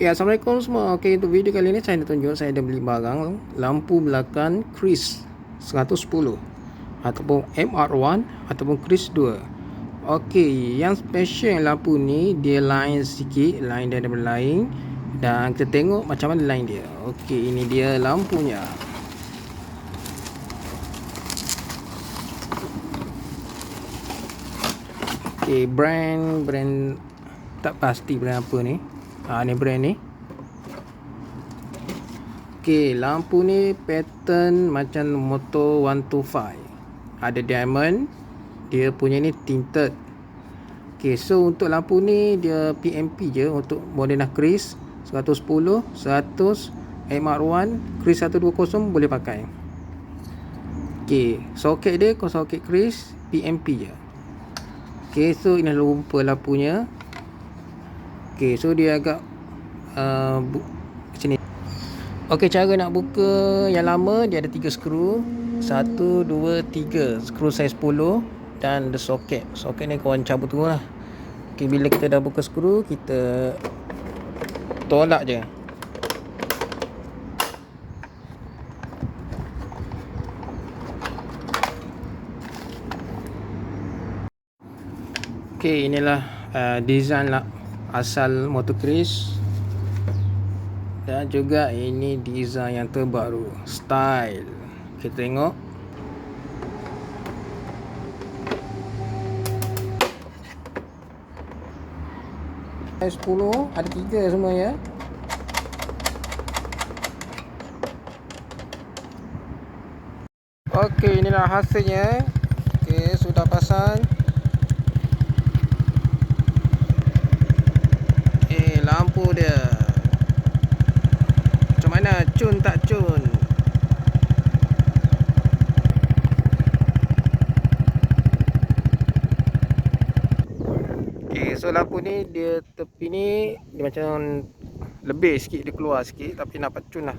Okay, Assalamualaikum semua. Okay, untuk video kali ni saya nak tunjuk saya dah beli barang lampu belakang Chris 110 ataupun MR1 ataupun Chris 2. Okay, yang special lampu ni dia lain sikit, lain daripada lain, dan kita tengok macam mana lain dia. Okay, ini dia lampunya. Okay, brand tak pasti brand apa ni. Ni brand ni. Okay, lampu ni pattern macam Moto 125. Ada diamond. Dia punya ni tinted. Okay, so untuk lampu ni dia PMP je untuk Moderna Chris 110, 100, MR1, Chris 120 boleh pakai. Okay, soket dia kau soket Chris PMP je. Okay, so ini rupa lampunya. Okay, so dia agak sini. Okay, cara nak buka yang lama dia ada 3 skru. 1, 2, 3 skru saiz 10 dan ada soket. Soket ni kawan cabut tu lah. Okay, bila kita dah buka skru, kita tolak je. Okay, inilah design lah asal Moto Chris. Dan juga ini design yang terbaru, style. Kita tengok. Saiz 10 ada 3 semua ya. Okey, inilah hasilnya. Okey, sudah pasang. Lampu dia macam mana, cun tak cun? Okay, so lampu ni dia tepi ni dia macam lebih sikit, dia keluar sikit tapi nampak cun lah.